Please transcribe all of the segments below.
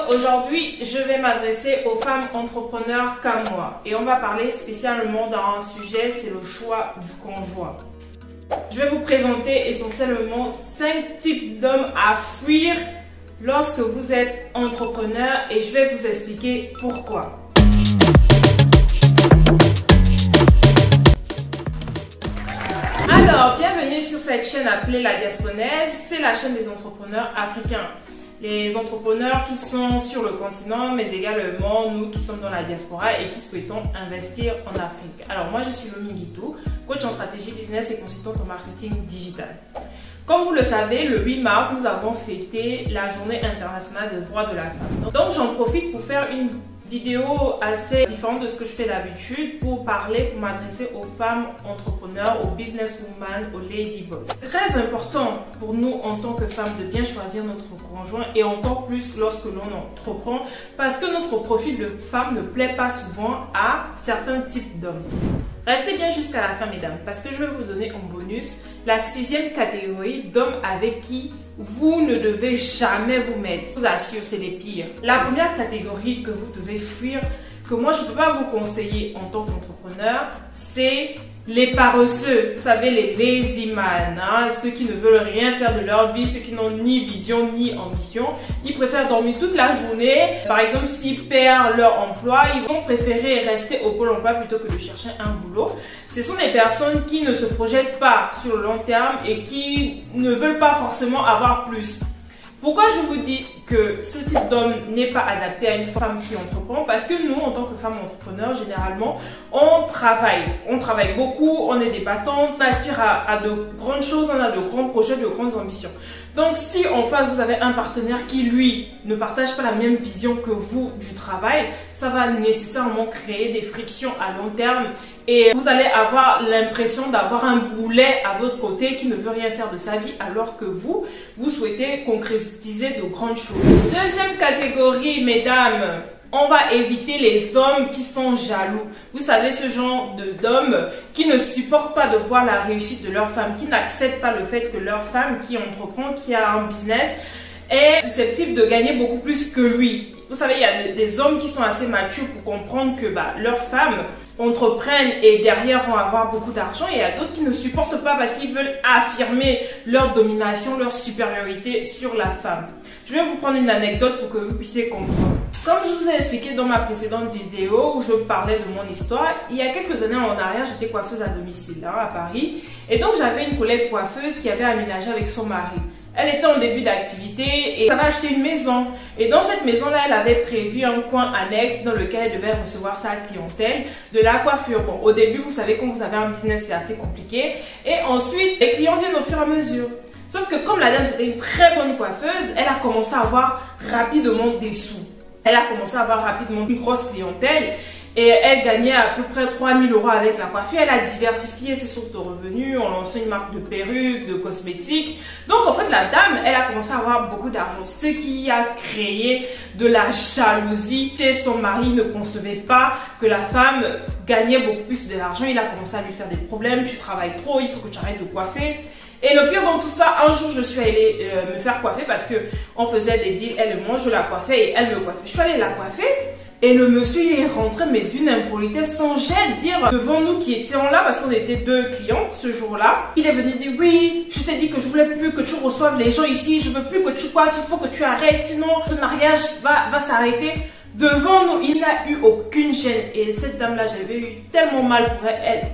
Aujourd'hui, je vais m'adresser aux femmes entrepreneurs comme moi et on va parler spécialement dans un sujet, c'est le choix du conjoint. Je vais vous présenter essentiellement 5 types d'hommes à fuir lorsque vous êtes entrepreneur et je vais vous expliquer pourquoi. Alors, bienvenue sur cette chaîne appelée La Diasponaise, c'est la chaîne des entrepreneurs africains. Les entrepreneurs qui sont sur le continent, mais également nous qui sommes dans la diaspora et qui souhaitons investir en Afrique. Alors moi je suis Lomi Guitou, coach en stratégie business et consultante en marketing digital. Comme vous le savez, le 8 mars, nous avons fêté la journée internationale des droits de la femme. Donc j'en profite pour faire une vidéo assez différente de ce que je fais d'habitude pour m'adresser aux femmes entrepreneurs, aux businesswomen, aux lady boss. C'est très important pour nous en tant que femmes de bien choisir notre conjoint et encore plus lorsque l'on entreprend parce que notre profil de femme ne plaît pas souvent à certains types d'hommes. Restez bien jusqu'à la fin mesdames parce que je vais vous donner en bonus la 6e catégorie d'hommes avec qui vous ne devez jamais vous mettre. Je vous assure, c'est les pires. La première catégorie que vous devez fuir, que moi je ne peux pas vous conseiller en tant qu'entrepreneur, c'est les paresseux. Vous savez, les lazy man, ceux qui ne veulent rien faire de leur vie, ceux qui n'ont ni vision ni ambition. Ils préfèrent dormir toute la journée. Par exemple, s'ils perdent leur emploi, ils vont préférer rester au pôle emploi plutôt que de chercher un boulot. Ce sont des personnes qui ne se projettent pas sur le long terme et qui ne veulent pas forcément avoir plus. Pourquoi je vous dis que ce type d'homme n'est pas adapté à une femme qui entreprend? Parce que nous, en tant que femmes entrepreneurs, généralement, on travaille. On travaille beaucoup, on est des battantes, on aspire à de grandes choses, on a de grands projets, de grandes ambitions. Donc, si en face, vous avez un partenaire qui, lui, ne partage pas la même vision que vous du travail, ça va nécessairement créer des frictions à long terme et vous allez avoir l'impression d'avoir un boulet à votre côté qui ne veut rien faire de sa vie alors que vous souhaitez concrétiser de grandes choses. Deuxième catégorie, mesdames, on va éviter les hommes qui sont jaloux. Vous savez, ce genre d'hommes qui ne supportent pas de voir la réussite de leur femme, qui n'acceptent pas le fait que leur femme qui entreprend, qui a un business, est susceptible de gagner beaucoup plus que lui. Vous savez, il y a des hommes qui sont assez matures pour comprendre que leurs femmes entreprennent et derrière vont avoir beaucoup d'argent et il y a d'autres qui ne supportent pas parce qu'ils veulent affirmer leur domination, leur supériorité sur la femme. Je vais vous prendre une anecdote pour que vous puissiez comprendre. Comme je vous ai expliqué dans ma précédente vidéo où je parlais de mon histoire, il y a quelques années en arrière, j'étais coiffeuse à domicile à Paris et donc j'avais une collègue coiffeuse qui avait aménagé avec son mari. Elle était en début d'activité et elle avait acheté une maison. Et dans cette maison-là, elle avait prévu un coin annexe dans lequel elle devait recevoir sa clientèle de la coiffure. Bon, au début, vous savez, quand vous avez un business, c'est assez compliqué. Et ensuite, les clients viennent au fur et à mesure. Sauf que comme la dame, c'était une très bonne coiffeuse, elle a commencé à avoir rapidement des sous. Elle a commencé à avoir rapidement une grosse clientèle. Et elle gagnait à peu près 3 000 € avec la coiffure. Elle a diversifié ses sources de revenus en lançant une marque de perruques, de cosmétiques. Donc en fait la dame, elle a commencé à avoir beaucoup d'argent. Ce qui a créé de la jalousie chez son mari. Ne concevait pas que la femme gagnait beaucoup plus d'argent. Il a commencé à lui faire des problèmes. Tu travailles trop, il faut que tu arrêtes de coiffer. Et le pire dans tout ça, un jour je suis allée me faire coiffer parce que on faisait des deals, elle et moi, je la coiffais et elle me coiffait. Je suis allée la coiffer. Et le monsieur il est rentré mais d'une impolitesse sans gêne, dire devant nous qui étions là parce qu'on était 2 clientes ce jour-là. Il est venu dire oui, je t'ai dit que je voulais plus que tu reçoives les gens ici, je veux plus que tu coiffes, il faut que tu arrêtes sinon ce mariage va s'arrêter. Devant nous, il n'a eu aucune gêne et cette dame-là, j'avais eu tellement mal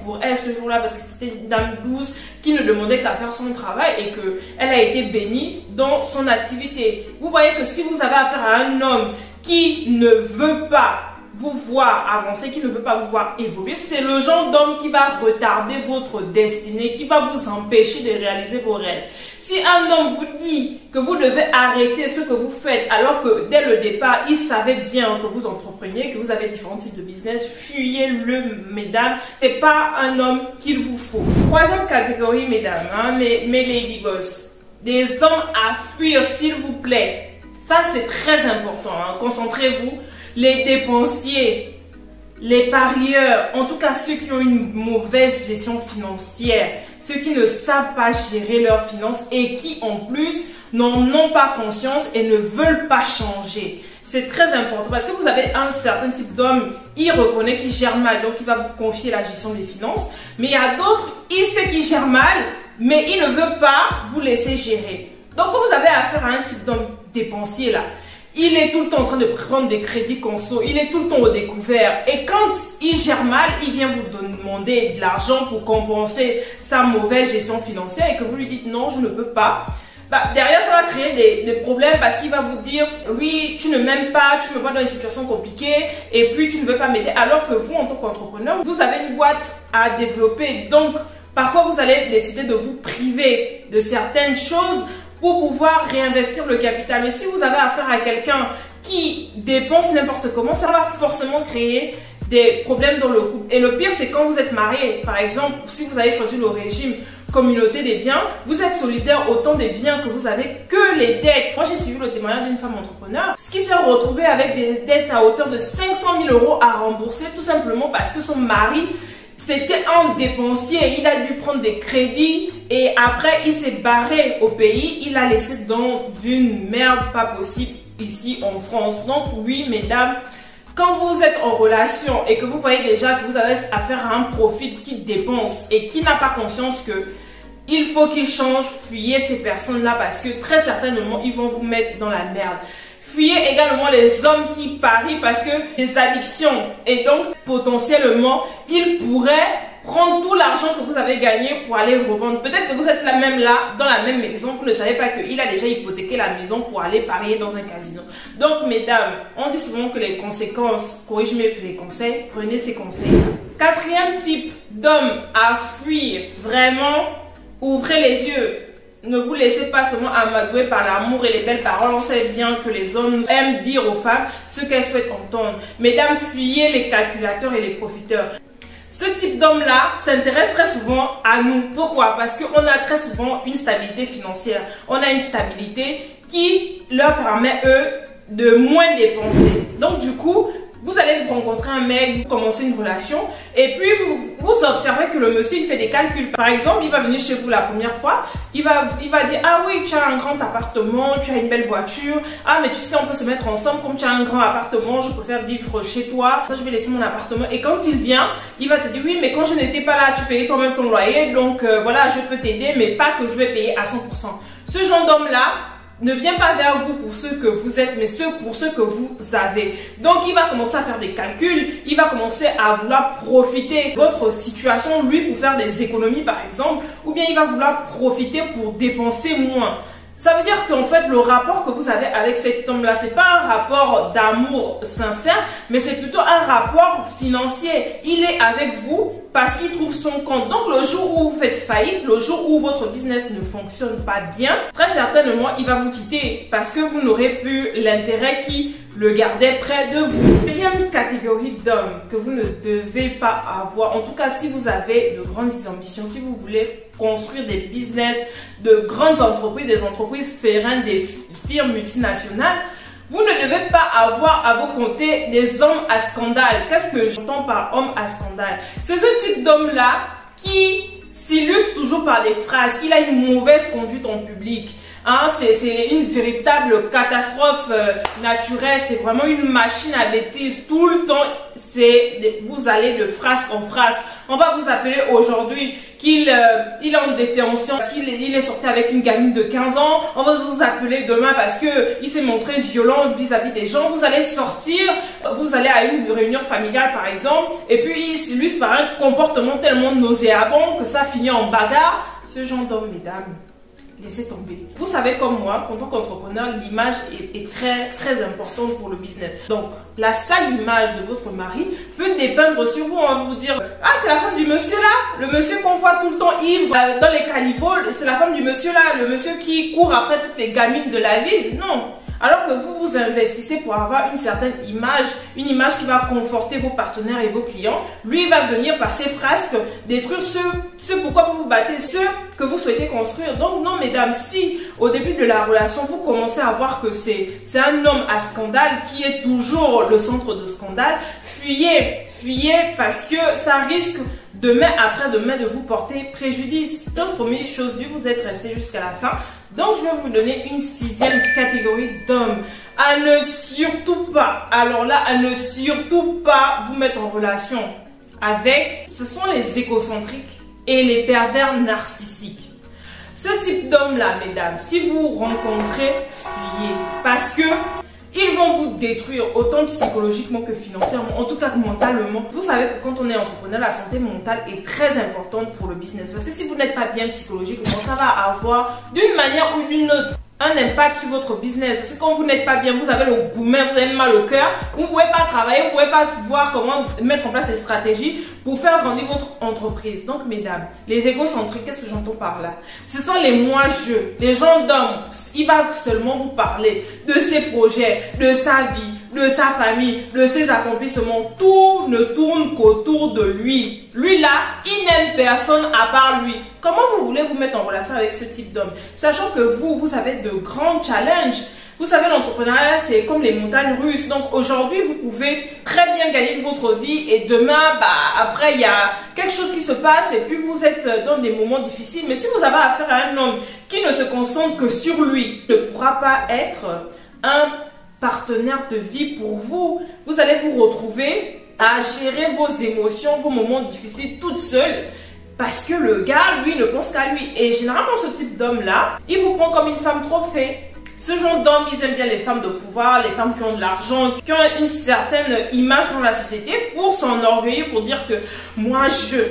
pour elle ce jour-là parce que c'était une dame douce qui ne demandait qu'à faire son travail et qu'elle a été bénie dans son activité. Vous voyez que si vous avez affaire à un homme qui ne veut pas vous voir avancer, qui ne veut pas vous voir évoluer, c'est le genre d'homme qui va retarder votre destinée, qui va vous empêcher de réaliser vos rêves. Si un homme vous dit que vous devez arrêter ce que vous faites, alors que dès le départ, il savait bien que vous entrepreniez, que vous avez différents types de business, fuyez-le, mesdames. C'est pas un homme qu'il vous faut. Troisième catégorie, mesdames, mes lady boss. Des hommes à fuir, s'il vous plaît. Ça, c'est très important. Concentrez-vous. Les dépensiers, les parieurs, en tout cas ceux qui ont une mauvaise gestion financière, ceux qui ne savent pas gérer leurs finances et qui en plus n'en ont pas conscience et ne veulent pas changer. C'est très important parce que vous avez un certain type d'homme, il reconnaît qu'il gère mal, donc il va vous confier la gestion des finances. Mais il y a d'autres, il sait qu'il gère mal, mais il ne veut pas vous laisser gérer. Donc quand vous avez affaire à un type d'homme dépensier là, il est tout le temps en train de prendre des crédits conso, il est tout le temps au découvert. Et quand il gère mal, il vient vous demander de l'argent pour compenser sa mauvaise gestion financière et que vous lui dites non, je ne peux pas. Derrière, ça va créer des problèmes parce qu'il va vous dire oui, tu ne m'aimes pas, tu me vois dans des situations compliquées et puis tu ne veux pas m'aider. Alors que vous, en tant qu'entrepreneur, vous avez une boîte à développer. Donc, parfois, vous allez décider de vous priver de certaines choses pour pouvoir réinvestir le capital. Mais si vous avez affaire à quelqu'un qui dépense n'importe comment, ça va forcément créer des problèmes dans le couple. Et le pire, c'est quand vous êtes marié. Par exemple, si vous avez choisi le régime communauté des biens, vous êtes solidaire autant des biens que vous avez que les dettes. Moi, j'ai suivi le témoignage d'une femme entrepreneur qui s'est retrouvée avec des dettes à hauteur de 500 000 € à rembourser, tout simplement parce que son mari, c'était un dépensier. Il a dû prendre des crédits et après, il s'est barré au pays. Il a laissé dans une merde pas possible ici en France. Donc oui, mesdames, quand vous êtes en relation et que vous voyez déjà que vous avez affaire à un profil qui dépense et qui n'a pas conscience que il faut qu'il change, fuyez ces personnes-là parce que très certainement, ils vont vous mettre dans la merde. Fuyez également les hommes qui parient parce que des addictions et donc potentiellement, ils pourraient prendre tout l'argent que vous avez gagné pour aller revendre. Peut-être que vous êtes là même là, dans la même maison, vous ne savez pas qu'il a déjà hypothéqué la maison pour aller parier dans un casino. Donc, mesdames, on dit souvent que les conséquences corrigent mieux que les conseils. Prenez ces conseils. Quatrième type d'homme à fuir, vraiment, ouvrez les yeux. Ne vous laissez pas seulement amadouer par l'amour et les belles paroles. On sait bien que les hommes aiment dire aux femmes ce qu'elles souhaitent entendre. Mesdames, fuyez les calculateurs et les profiteurs. Ce type d'homme-là s'intéresse très souvent à nous. Pourquoi? Parce qu'on a très souvent une stabilité financière. On a une stabilité qui leur permet, eux, de moins dépenser. Donc, du coup, vous allez rencontrer un mec, vous commencez une relation et puis vous observez que le monsieur il fait des calculs. Par exemple, il va venir chez vous la première fois, il va dire ah oui, tu as un grand appartement, tu as une belle voiture, ah mais tu sais on peut se mettre ensemble, comme tu as un grand appartement, je préfère vivre chez toi, ça je vais laisser mon appartement. Et quand il vient, il va te dire oui mais quand je n'étais pas là, tu payais quand même ton loyer, donc voilà je peux t'aider mais pas que je vais payer à 100%. Ce genre d'homme là ne vient pas vers vous pour ce que vous êtes, mais pour ce que vous avez. Donc, il va commencer à faire des calculs, il va commencer à vouloir profiter de votre situation, lui, pour faire des économies, par exemple, ou bien il va vouloir profiter pour dépenser moins. Ça veut dire qu'en fait, le rapport que vous avez avec cet homme-là, c'est pas un rapport d'amour sincère, mais c'est plutôt un rapport financier. Il est avec vous parce qu'il trouve son compte. Donc, le jour où vous faites faillite, le jour où votre business ne fonctionne pas bien, très certainement, il va vous quitter parce que vous n'aurez plus l'intérêt qui le gardait près de vous. Deuxième catégorie d'hommes que vous ne devez pas avoir, en tout cas si vous avez de grandes ambitions, si vous voulez construire des business, de grandes entreprises, des entreprises férennes, des firmes multinationales, vous ne devez pas avoir à vous compter des hommes à scandale. Qu'est-ce que j'entends par homme à scandale? C'est ce type d'homme-là qui s'illustre toujours par des phrases, qu'il a une mauvaise conduite en public. Hein, c'est une véritable catastrophe naturelle, c'est vraiment une machine à bêtises. Tout le temps, vous allez de phrase en phrase. On va vous appeler aujourd'hui qu'il est en détention, il est sorti avec une gamine de 15 ans. On va vous appeler demain parce qu'il s'est montré violent vis-à-vis des gens. Vous allez sortir, vous allez à une réunion familiale par exemple, et puis il s'illustre par un comportement tellement nauséabond que ça finit en bagarre. Ce genre d'homme, mesdames, laissez tomber. Vous savez comme moi, en tant qu'entrepreneur, l'image est très très importante pour le business. Donc, la sale image de votre mari peut dépeindre sur vous. On va vous dire, ah c'est la femme du monsieur là, le monsieur qu'on voit tout le temps ivre dans les caniveaux, c'est la femme du monsieur là, le monsieur qui court après toutes les gamines de la ville. Non. Alors que vous vous investissez pour avoir une certaine image, une image qui va conforter vos partenaires et vos clients, lui il va venir par ses frasques détruire ce pourquoi vous vous battez, ce que vous souhaitez construire. Donc non mesdames, si au début de la relation vous commencez à voir que c'est un homme à scandale qui est toujours le centre de scandale, fuyez parce que ça risque demain, après-demain, de vous porter préjudice. Chose première, chose due, vous êtes resté jusqu'à la fin. Donc, je vais vous donner une 6e catégorie d'hommes. À ne surtout pas, alors là, à ne surtout pas vous mettre en relation avec, ce sont les égocentriques et les pervers narcissiques. Ce type d'homme-là, mesdames, si vous rencontrez, fuyez. Parce que ils vont vous détruire autant psychologiquement que financièrement, en tout cas mentalement. Vous savez que quand on est entrepreneur, la santé mentale est très importante pour le business. Parce que si vous n'êtes pas bien psychologiquement, ça va avoir d'une manière ou d'une autre un impact sur votre business. Parce que quand vous n'êtes pas bien, vous avez le gourmet, vous avez mal au cœur, vous ne pouvez pas travailler, vous ne pouvez pas voir comment mettre en place des stratégies pour faire grandir votre entreprise. Donc, mesdames, les égocentriques, qu'est-ce que j'entends par là? Ce sont les moi-je, les gens d'hommes. Il va seulement vous parler de ses projets, de sa vie, de sa famille, de ses accomplissements. Tout ne tourne qu'autour de lui. Lui là, il n'aime personne à part lui. Comment vous voulez vous mettre en relation avec ce type d'homme? Sachant que vous avez de grands challenges. Vous savez, l'entrepreneuriat, c'est comme les montagnes russes. Donc aujourd'hui, vous pouvez très bien gagner votre vie et demain, après, il y a quelque chose qui se passe et puis vous êtes dans des moments difficiles. Mais si vous avez affaire à un homme qui ne se concentre que sur lui, il ne pourra pas être un partenaire de vie pour vous. Vous allez vous retrouver à gérer vos émotions, vos moments difficiles toute seule. Parce que le gars, lui, ne pense qu'à lui. Et généralement, ce type d'homme-là, il vous prend comme une femme trophée. Ce genre d'homme, ils aiment bien les femmes de pouvoir, les femmes qui ont de l'argent, qui ont une certaine image dans la société pour s'enorgueillir, pour dire que moi,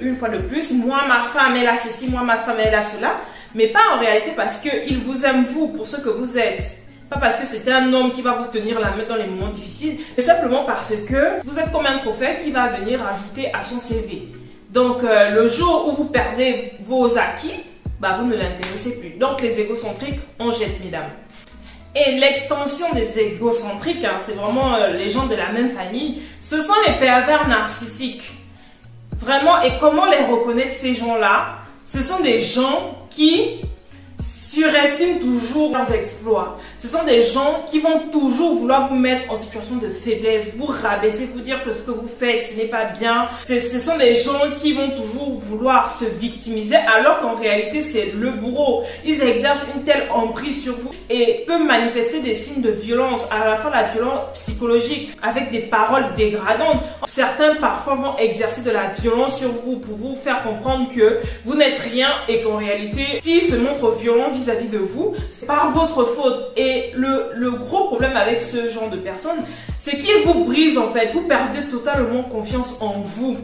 une fois de plus, moi, ma femme, elle a ceci, moi, ma femme, elle a cela. Mais pas en réalité parce qu'il vous aime, vous, pour ce que vous êtes. Pas parce que c'est un homme qui va vous tenir la main dans les moments difficiles, mais simplement parce que vous êtes comme un trophée qui va venir ajouter à son CV. Donc, le jour où vous perdez vos acquis, vous ne l'intéressez plus. Donc, les égocentriques, on jette, mesdames. Et l'extension des égocentriques, c'est vraiment les gens de la même famille, ce sont les pervers narcissiques. Vraiment, et comment les reconnaître ces gens-là? Ce sont des gens qui surestiment toujours leurs exploits. Ce sont des gens qui vont toujours vouloir vous mettre en situation de faiblesse, vous rabaisser, vous dire que ce que vous faites, ce n'est pas bien. Ce sont des gens qui vont toujours vouloir se victimiser alors qu'en réalité, c'est le bourreau. Ils exercent une telle emprise sur vous et peuvent manifester des signes de violence, à la fois la violence psychologique avec des paroles dégradantes. Certains parfois vont exercer de la violence sur vous pour vous faire comprendre que vous n'êtes rien et qu'en réalité, s'ils se montrent violents vis-à-vis de vous, c'est par votre faute. Et le gros problème avec ce genre de personnes, c'est qu'ils vous brisent en fait. Vous perdez totalement confiance en vous.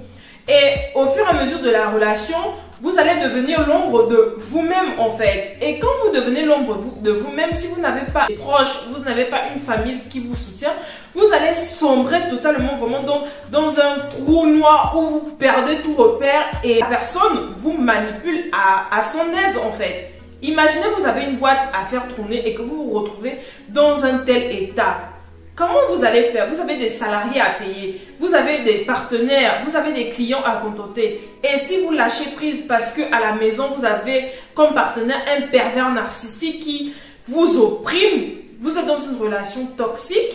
Et au fur et à mesure de la relation, vous allez devenir l'ombre de vous-même en fait. Et quand vous devenez l'ombre de vous-même, si vous n'avez pas des proches, vous n'avez pas une famille qui vous soutient, vous allez sombrer totalement vraiment dans un trou noir où vous perdez tout repère et la personne vous manipule à son aise en fait. Imaginez vous avez une boîte à faire tourner et que vous vous retrouvez dans un tel état. Comment vous allez faire? Vous avez des salariés à payer, vous avez des partenaires, vous avez des clients à contenter. Et si vous lâchez prise parce qu'à la maison, vous avez comme partenaire un pervers narcissique qui vous opprime, vous êtes dans une relation toxique,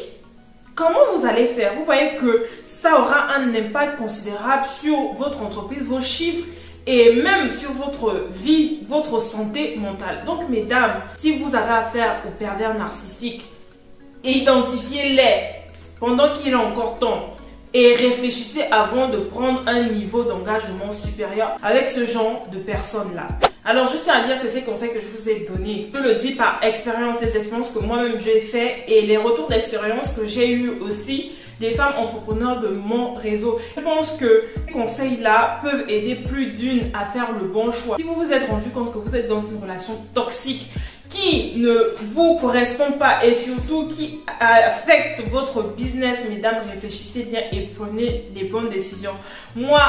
comment vous allez faire? Vous voyez que ça aura un impact considérable sur votre entreprise, vos chiffres et même sur votre vie, votre santé mentale. Donc, mesdames, si vous avez affaire aux pervers narcissiques, identifiez-les pendant qu'il est encore temps et réfléchissez avant de prendre un niveau d'engagement supérieur avec ce genre de personnes-là. Alors, je tiens à dire que ces conseils que je vous ai donnés, je le dis par expérience, les expériences que moi-même j'ai fait et les retours d'expérience que j'ai eu aussi des femmes entrepreneurs de mon réseau. Je pense que ces conseils-là peuvent aider plus d'une à faire le bon choix. Si vous vous êtes rendu compte que vous êtes dans une relation toxique qui ne vous correspond pas et surtout qui affecte votre business, mesdames, réfléchissez bien et prenez les bonnes décisions. Moi,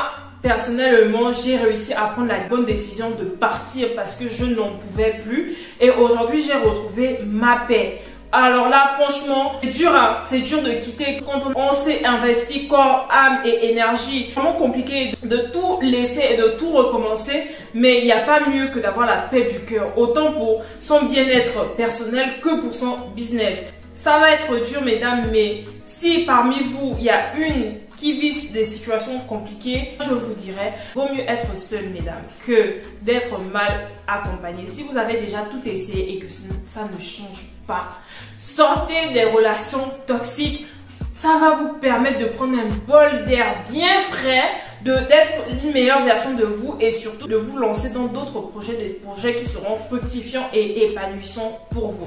personnellement, j'ai réussi à prendre la bonne décision de partir parce que je n'en pouvais plus. Et aujourd'hui, j'ai retrouvé ma paix. Alors là, franchement, c'est dur, hein? C'est dur de quitter quand on s'est investi corps, âme et énergie. C'est vraiment compliqué de tout laisser et de tout recommencer, mais il n'y a pas mieux que d'avoir la paix du cœur, autant pour son bien-être personnel que pour son business. Ça va être dur, mesdames, mais si parmi vous, il y a une qui vivent des situations compliquées, je vous dirais, vaut mieux être seul, mesdames, que d'être mal accompagné. Si vous avez déjà tout essayé et que ça ne change pas, sortez des relations toxiques. Ça va vous permettre de prendre un bol d'air bien frais, d'être une meilleure version de vous et surtout de vous lancer dans d'autres projets, des projets qui seront fructifiants et épanouissants pour vous.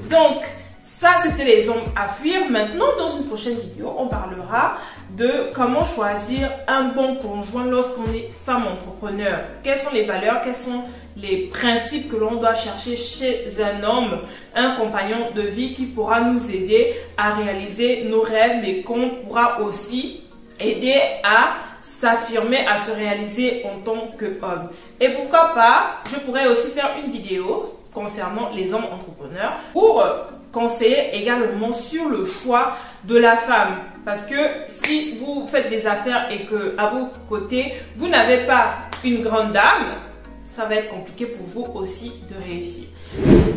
Donc, ça, c'était les hommes à fuir. Maintenant, dans une prochaine vidéo, on parlera de comment choisir un bon conjoint lorsqu'on est femme entrepreneur. Quelles sont les valeurs, quels sont les principes que l'on doit chercher chez un homme, un compagnon de vie qui pourra nous aider à réaliser nos rêves, mais qu'on pourra aussi aider à s'affirmer, à se réaliser en tant qu'homme. Et pourquoi pas, je pourrais aussi faire une vidéo concernant les hommes entrepreneurs pour conseiller également sur le choix de la femme. Parce que si vous faites des affaires et que à vos côtés, vous n'avez pas une grande dame, ça va être compliqué pour vous aussi de réussir.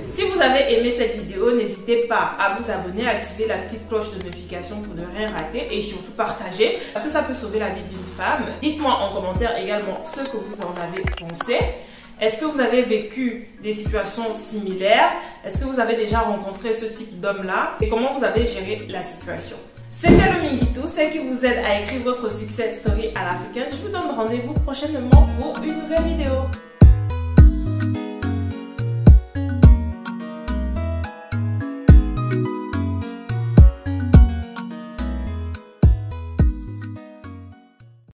Si vous avez aimé cette vidéo, n'hésitez pas à vous abonner, à activer la petite cloche de notification pour ne rien rater et surtout partager parce que ça peut sauver la vie d'une femme. Dites-moi en commentaire également ce que vous en avez pensé. Est-ce que vous avez vécu des situations similaires? Est-ce que vous avez déjà rencontré ce type d'homme-là? Et comment vous avez géré la situation? C'était le Minguito, celle qui vous aide à écrire votre success story à l'africaine. Je vous donne rendez-vous prochainement pour une nouvelle vidéo.